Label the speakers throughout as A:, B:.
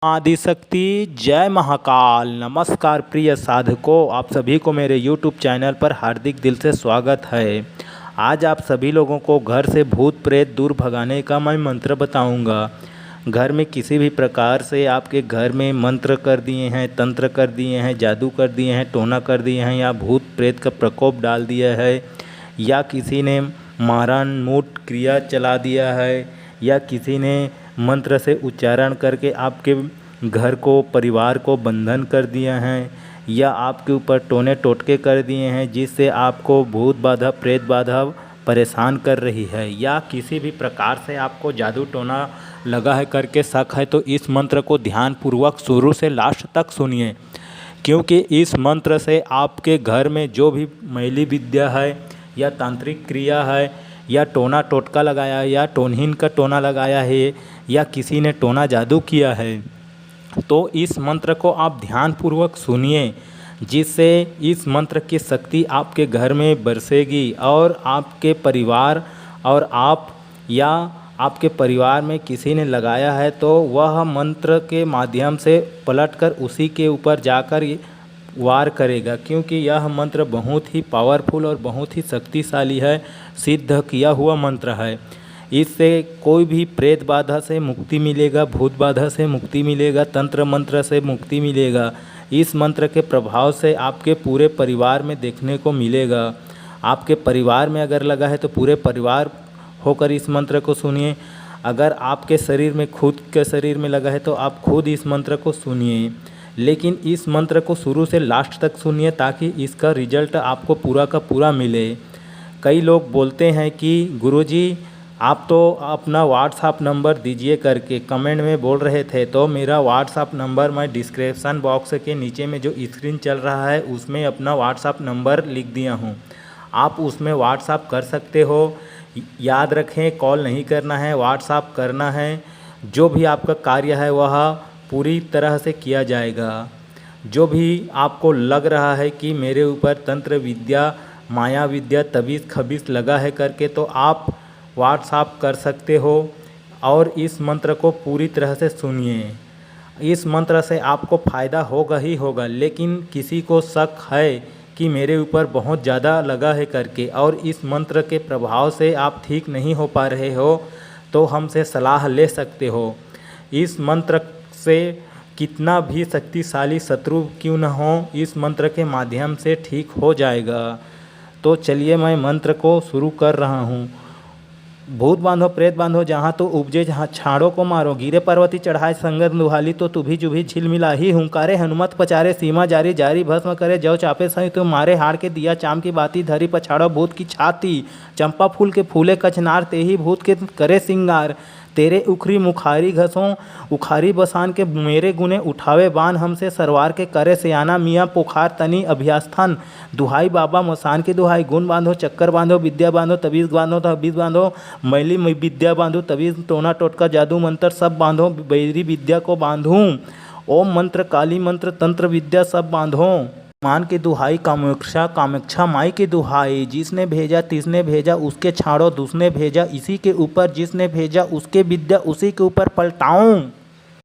A: आदिशक्ति जय महाकाल। नमस्कार प्रिय साधकों, आप सभी को मेरे YouTube चैनल पर हार्दिक दिल से स्वागत है। आज आप सभी लोगों को घर से भूत प्रेत दूर भगाने का मैं मंत्र बताऊंगा। घर में किसी भी प्रकार से आपके घर में मंत्र कर दिए हैं, तंत्र कर दिए हैं, जादू कर दिए हैं, टोना कर दिए हैं या भूत प्रेत का प्रकोप डाल दिया है या किसी ने मारण मूट क्रिया चला दिया है या किसी ने मंत्र से उच्चारण करके आपके घर को परिवार को बंधन कर दिया है या आपके ऊपर टोने टोटके कर दिए हैं जिससे आपको भूत बाधा प्रेत बाधा परेशान कर रही है या किसी भी प्रकार से आपको जादू टोना लगा है करके शक है, तो इस मंत्र को ध्यानपूर्वक शुरू से लास्ट तक सुनिए, क्योंकि इस मंत्र से आपके घर में जो भी मैली विद्या है या तांत्रिक क्रिया है या टोना टोटका लगाया है या टोनहीन का टोना लगाया है या किसी ने टोना जादू किया है, तो इस मंत्र को आप ध्यानपूर्वक सुनिए, जिससे इस मंत्र की शक्ति आपके घर में बरसेगी और आपके परिवार और आप या आपके परिवार में किसी ने लगाया है तो वह मंत्र के माध्यम से पलटकर उसी के ऊपर जाकर वार करेगा, क्योंकि यह मंत्र बहुत ही पावरफुल और बहुत ही शक्तिशाली है, सिद्ध किया हुआ मंत्र है। इससे कोई भी प्रेत बाधा से मुक्ति मिलेगा, भूत बाधा से मुक्ति मिलेगा, तंत्र मंत्र से मुक्ति मिलेगा। इस मंत्र के प्रभाव से आपके पूरे परिवार में देखने को मिलेगा। आपके परिवार में अगर लगा है तो पूरे परिवार होकर इस मंत्र को सुनिए। अगर आपके शरीर में खुद के शरीर में लगा है तो आप खुद इस मंत्र को सुनिए, लेकिन इस मंत्र को शुरू से लास्ट तक सुनिए ताकि इसका रिजल्ट आपको पूरा का पूरा मिले। कई लोग बोलते हैं कि गुरुजी आप तो अपना व्हाट्सअप नंबर दीजिए करके कमेंट में बोल रहे थे, तो मेरा व्हाट्सअप नंबर मैं डिस्क्रिप्शन बॉक्स के नीचे में जो स्क्रीन चल रहा है उसमें अपना व्हाट्सअप नंबर लिख दिया हूँ। आप उसमें व्हाट्सअप कर सकते हो। याद रखें, कॉल नहीं करना है, व्हाट्सअप करना है। जो भी आपका कार्य है वह पूरी तरह से किया जाएगा। जो भी आपको लग रहा है कि मेरे ऊपर तंत्र विद्या माया विद्या तबीज़ खबीज़ लगा है करके, तो आप व्हाट्सअप कर सकते हो और इस मंत्र को पूरी तरह से सुनिए। इस मंत्र से आपको फ़ायदा होगा ही होगा, लेकिन किसी को शक है कि मेरे ऊपर बहुत ज़्यादा लगा है करके और इस मंत्र के प्रभाव से आप ठीक नहीं हो पा रहे हो, तो हमसे सलाह ले सकते हो। इस मंत्र से कितना भी शक्तिशाली शत्रु क्यों न हो, इस मंत्र के माध्यम से ठीक हो जाएगा। तो चलिए मैं मंत्र को शुरू कर रहा हूँ। भूत बांधो प्रेत बांधो जहाँ तो उपजे जहाँ छाड़ों को मारो, गिरे पर्वती चढ़ाए संगत दुहाली तो तुभी जुभी झिलमिलाही, हुंकारे हनुमत पचारे सीमा जारी जारी भस्म करे जव चापे सही तो मारे हाड़ के दिया चाम की बाती धरी पछाड़ो भूत की छाती, चंपा फूल के फूले कचनार ते ही भूत के करे सिंगार, तेरे उखरी मुखारी घसों उखारी बसान के मेरे गुने उठावे बान हमसे सरवार के करे सयाना मियाँ पोखार तनी अभ्यास्थान, दुहाई बाबा मसान की दुहाई, गुण बांधो चक्कर बांधो विद्या बांधो तबीज़ बांधो तबीज़ बांधो, मैली विद्या बांधो तबीज़ टोना टोटका जादू मंत्र सब बांधो, बैरी विद्या को बांधूँ, ओम मंत्र काली मंत्र तंत्र विद्या सब बांधो। मान की दुहाई कामेक्षा कामेक्षा माई की दुहाई, जिसने भेजा तिसने भेजा उसके छाड़ो दूसने भेजा, इसी के ऊपर जिसने भेजा उसके विद्या उसी के ऊपर पलटाऊं।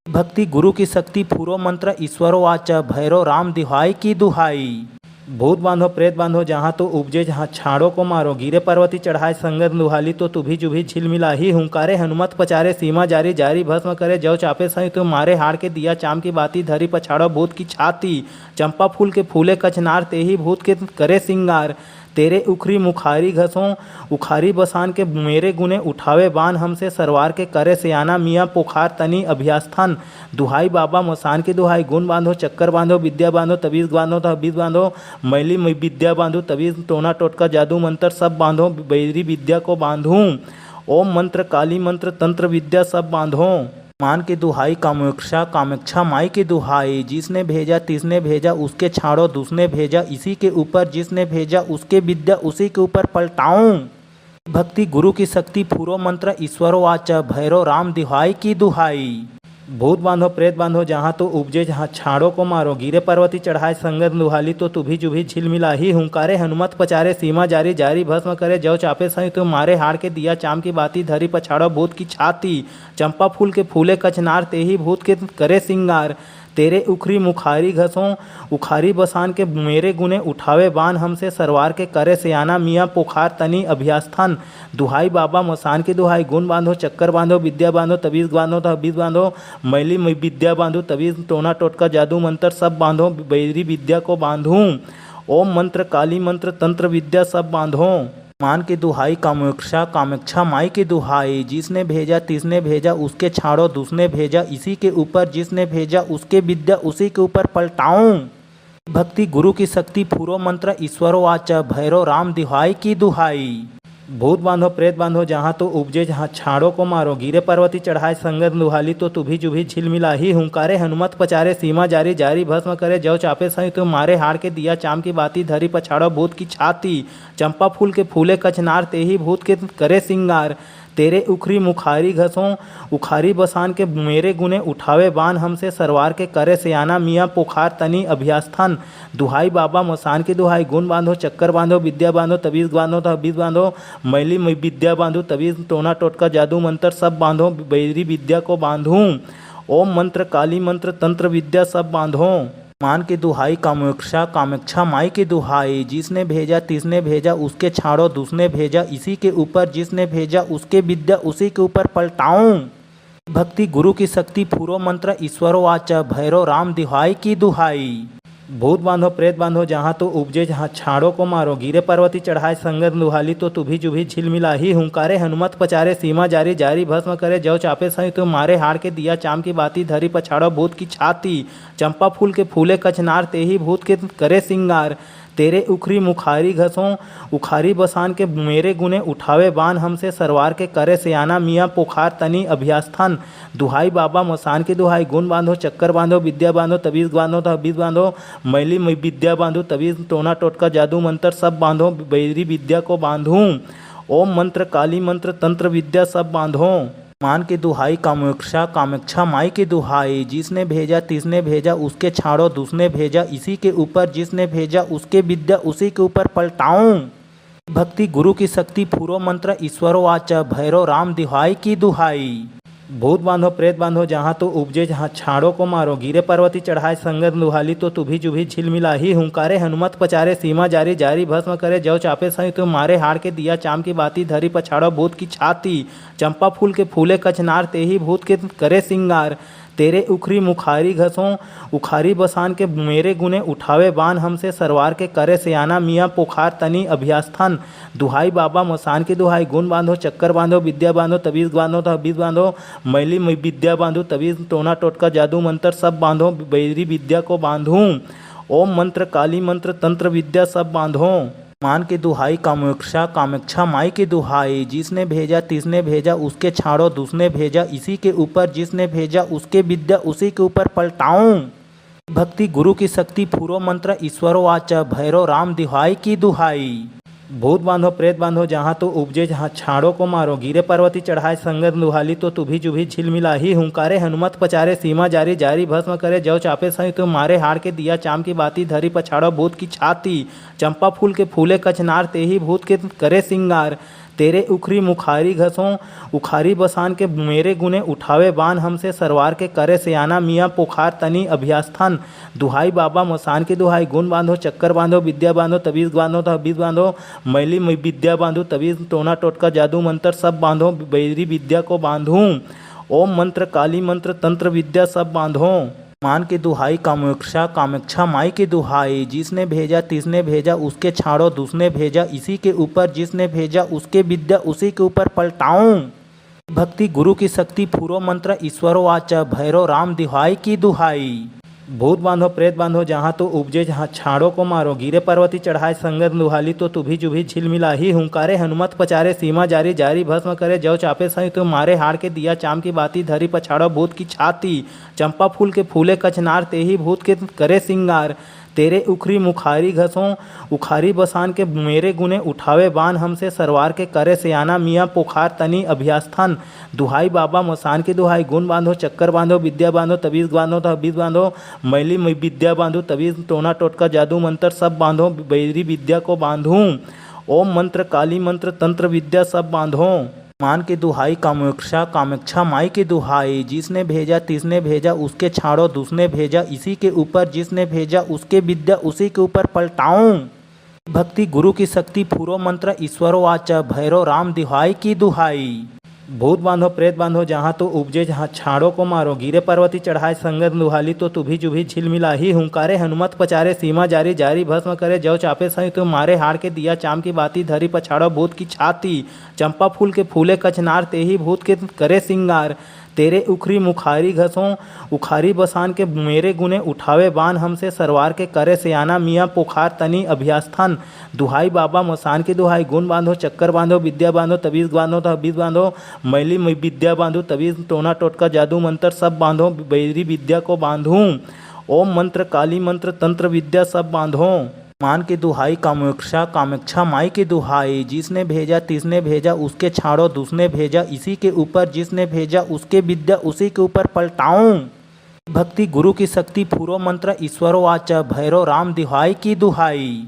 A: भक्ति गुरु की शक्ति फूरो मंत्र ईश्वरो वाचा, भैरव राम दुहाई की दुहाई। भूत बांधो प्रेत बांधो जहाँ तो उपजे जहाँ छाड़ों को मारो, गिरे पर्वती चढ़ाए संगत दुहाली तो तुभी जुभी झिलमिलाही, हुंकारे हनुमत पचारे सीमा जारी जारी भस्म करे जव चापे सही तो मारे हाड़ के दिया चाम की बाती धरी पछाड़ो भूत की छाती, चंपा फूल के फूले कचनार ते ही भूत के करे सिंगार, तेरे उखरी मुखारी घसों उखारी बसान के मेरे गुने उठावे बान हमसे सरवार के करे सयाना मियाँ पोखार तनी अभ्यास्थान, दुहाई बाबा मसान की दुहाई, गुण बांधो चक्कर बांधो विद्या बांधो तबीज़ बांधो तबीज़ बांधो, मैली विद्या बांधो तबीज़ टोना टोटका जादू मंत्र सब बांधो, बैरी विद्या को बांधूँ, ओम मंत्र काली मंत्र तंत्र विद्या सब बांधो। मान की दुहाई कामेक्षा कामेक्षा माई की दुहाई, जिसने भेजा तिसने भेजा उसके छाड़ो दूसने भेजा, इसी के ऊपर जिसने भेजा उसके विद्या उसी के ऊपर पलटाऊं। भक्ति गुरु की शक्ति फूरो मंत्र ईश्वरो वाचा, भैरव राम दुहाई की दुहाई। भूत बांधो प्रेत बांधो जहाँ तो उपजे जहाँ छाड़ों को मारो, गिरे पर्वती चढ़ाए संगत दुहाली तो तुभी जुभी झिलमिलाही, हुंकारे हनुमत पचारे सीमा जारी जारी भस्म करे जौ चापे सही तो मारे हाड़ के दिया चाम की बाती धरी पछाड़ो भूत की छाती, चंपा फूल के फूले कचनार ते ही भूत के करे सिंगार, तेरे उखरी मुखारी घसों उखारी बसान के मेरे गुने उठावे बान हमसे सरवार के करे सियाना मियाँ पोखार तनी अभ्यास्थान, दुहाई बाबा मसान की दुहाई, गुण बांधो चक्कर बांधो विद्या बांधो तबीज बांधो तबीज बांधो, मैली विद्या बांधो तबीज टोना टोटका जादू मंत्र सब बांधो, बैरी विद्या को बांधूं, ओम मंत्र काली मंत्र तंत्र विद्या सब बांधो। मान की दुहाई कामाक्षा माई की दुहाई, जिसने भेजा तिसने भेजा उसके छाड़ो दूसने भेजा इसी के ऊपर जिसने भेजा उसके विद्या उसी के ऊपर पलटाऊं, भक्ति गुरु की शक्ति फूरो मंत्र ईश्वरो वाचा भैरव राम दुहाई की दुहाई। भूत बांधो प्रेत बांधो जहाँ तो उपजे जहाँ छाड़ों को मारो, गिरे पर्वती चढ़ाए संगत दुहाली तो तुभी जुभी झिलमिलाही, हुंकारे हनुमत पचारे सीमा जारी जारी भस्म करे जौ चापे सही तो मारे हाड़ के दिया चाम की बाती धरी पछाड़ो भूत की छाती, चंपा फूल के फूले कचनार ते ही भूत के करे सिंगार, तेरे उखरी मुखारी घसों उखारी बसान के मेरे गुने उठावे बान हमसे सरवार के करे सियाना मियाँ पोखार तनी अभ्यास्थान, दुहाई बाबा मसान की दुहाई, गुण बांधो चक्कर बांधो विद्या बांधो तबीज बांधो तबीज बांधो, मैली विद्या बांधो तबीज टोना टोटका जादू मंत्र सब बांधो, बैरी विद्या को बांधूं, ओम मंत्र काली मंत्र तंत्र विद्या सब बांधो। मान की दुहाई कामाक्षा माई की दुहाई, जिसने भेजा तिसने भेजा उसके छाड़ो दूसने भेजा इसी के ऊपर जिसने भेजा उसके विद्या उसी के ऊपर पलटाऊं, भक्ति गुरु की शक्ति फूरो मंत्र ईश्वरो वाचा भैरव राम दुहाई की दुहाई। भूत बांधो प्रेत बांधो जहाँ तो उपजे जहाँ छाड़ों को मारो, गिरे पर्वती चढ़ाए संगत दुहाली तो तुभी जुभी झिलमिलाही, हुंकारे हनुमत पचारे सीमा जारी जारी भस्म करे जौ चापे सही तो मारे हाड़ के दिया चाम की बाती धरी पछाड़ो भूत की छाती, चंपा फूल के फूले कचनार ते ही भूत के करे सिंगार, तेरे उखरी मुखारी घसों उखारी बसान के मेरे गुने उठावे बान हमसे सरवार के करे सियाना मियाँ पोखार तनी अभ्यास्थान, दुहाई बाबा मसान की दुहाई, गुण बांधो चक्कर बांधो विद्या बांधो तबीज बांधो तबीज बांधो, मैली विद्या बांधो तबीज टोना टोटका जादू मंत्र सब बांधो, बैरी विद्या को बांधूं, ओम मंत्र काली मंत्र तंत्र विद्या सब बांधो। मान की दुहाई कामाक्षा माई की दुहाई, जिसने भेजा तिसने भेजा उसके छाड़ो दूसने भेजा इसी के ऊपर जिसने भेजा उसके विद्या उसी के ऊपर पलटाऊं, भक्ति गुरु की शक्ति फूरो मंत्र ईश्वरो वाचा भैरव राम दुहाई की दुहाई। भूत बांधो प्रेत बांधो जहाँ तो उपजे जहाँ छाड़ों को मारो, गिरे पर्वती चढ़ाए संगत दुहाली तो तुभी जुभी झिलमिलाही, हुंकारे हनुमत पचारे सीमा जारी जारी भस्म करे जौ चापे सही तो मारे हाड़ के दिया चाम की बाती धरी पछाड़ो भूत की छाती, चंपा फूल के फूले कचनार ते ही भूत के करे सिंगार, तेरे उखरी मुखारी घसों उखारी बसान के मेरे गुने उठावे बान हमसे सरवार के करे सियाना मियाँ पोखार तनी अभ्यास्थान, दुहाई बाबा मसान की दुहाई, गुण बांधो चक्कर बांधो विद्या बांधो तबीज बांधो तबीज बांधो, मैली विद्या बांधो तबीज टोना टोटका जादू मंत्र सब बांधो, बैरी विद्या को बांधूं, ओम मंत्र काली मंत्र तंत्र विद्या सब बांधो। मान की दुहाई कामाक्षा माई की दुहाई, जिसने भेजा तिसने भेजा उसके छाड़ो दूसने भेजा इसी के ऊपर जिसने भेजा उसके विद्या उसी के ऊपर पलटाऊं, भक्ति गुरु की शक्ति फूरो मंत्र ईश्वरो वाचा भैरव राम दुहाई की दुहाई। भूत बांधो प्रेत बांधो जहाँ तो उपजे जहाँ छाड़ों को मारो, गिरे पर्वती चढ़ाए संगत दुहाली तो तुभी जुभी झिलमिलाही, हुंकारे हनुमत पचारे सीमा जारी जारी भस्म करे जौ चापे सही तो मारे हाड़ के दिया चाम की बाती धरी पछाड़ो भूत की छाती, चंपा फूल के फूले कचनार ते ही भूत के करे सिंगार, तेरे उखरी मुखारी घसों उखारी बसान के मेरे गुने उठावे बान हमसे सरवार के करे सियाना मियाँ पोखार तनी अभ्यास्थान, दुहाई बाबा मसान की दुहाई, गुण बांधो चक्कर बांधो विद्या बांधो तबीज बांधो तबीज बांधो, मैली विद्या बांधो तबीज टोना टोटका जादू मंत्र सब बांधो, बैरी विद्या को बांधूं, ओम मंत्र काली मंत्र तंत्र विद्या सब बांधो। मान की दुहाई कामाक्षा माई की दुहाई, जिसने भेजा तिसने भेजा उसके छाड़ो दूसने भेजा इसी के ऊपर जिसने भेजा उसके विद्या उसी के ऊपर पलटाऊं, भक्ति गुरु की शक्ति फूरो मंत्र ईश्वरो वाचा भैरव राम दुहाई की दुहाई। भूत बांधो प्रेत बांधो जहाँ तो उपजे जहाँ छाड़ों को मारो, गिरे पर्वती चढ़ाए संगत दुहाली तो तुभी जुभी झिलमिलाही, हुंकारे हनुमत पचारे सीमा जारी जारी भस्म करे जौ चापे सही तो मारे हाड़ के दिया चाम की बाती धरी पछाड़ो भूत की छाती, चंपा फूल के फूले कचनार ते ही भूत के करे सिंगार, तेरे उखरी मुखारी घसों उखारी बसान के मेरे गुने उठावे बान हमसे सरवार के करे सियाना मियाँ पोखार तनी अभ्यास्थान दुहाई बाबा मसान की दुहाई गुण बांधो चक्कर बांधो विद्या बांधो तबीज बांधो तबीज बांधो मैली विद्या बांधो तबीज टोना टोटका जादू मंत्र सब बांधो बैरी विद्या को बांधूं ओम मंत्र काली मंत्र तंत्र विद्या सब बांधो मान की दुहाई कामाक्षा माई की दुहाई जिसने भेजा तिसने भेजा उसके छाड़ो दूसने भेजा इसी के ऊपर जिसने भेजा उसके विद्या उसी के ऊपर पलटाऊं भक्ति गुरु की शक्ति फूरो मंत्र ईश्वरो वाचा भैरव राम दुहाई की दुहाई भूत बांधो प्रेत बांधो जहाँ तो उपजे जहाँ छाड़ों को मारो गिरे पर्वती चढ़ाए संगत दुहाली तो तुभी जुभी झिलमिलाही हुंकारे हनुमत पचारे सीमा जारी जारी भस्म करे जव चापे सही तो मारे हाड़ के दिया चाम की बाती धरी पछाड़ो भूत की छाती चंपा फूल के फूले कचनार ते ही भूत के करे सिंगार तेरे उखरी मुखारी घसों उखारी बसान के मेरे गुने उठावे बान हमसे सरवार के करे सियाना मियाँ पोखार तनी अभ्यास्थान दुहाई बाबा मसान की दुहाई गुण बांधो चक्कर बांधो विद्या बांधो तबीज बांधो तबीज बांधो मैली विद्या बांधो तबीज टोना टोटका जादू मंत्र सब बांधो बैरी विद्या को बांधूं ओम मंत्र काली मंत्र तंत्र विद्या सब बांधो मान की दुहाई कामाक्षा माई की दुहाई जिसने भेजा तिसने भेजा उसके छाड़ो दूसने भेजा इसी के ऊपर जिसने भेजा उसके विद्या उसी के ऊपर पलटाऊं भक्ति गुरु की शक्ति फूरो मंत्र ईश्वरो वाचा भैरव राम दुहाई की दुहाई।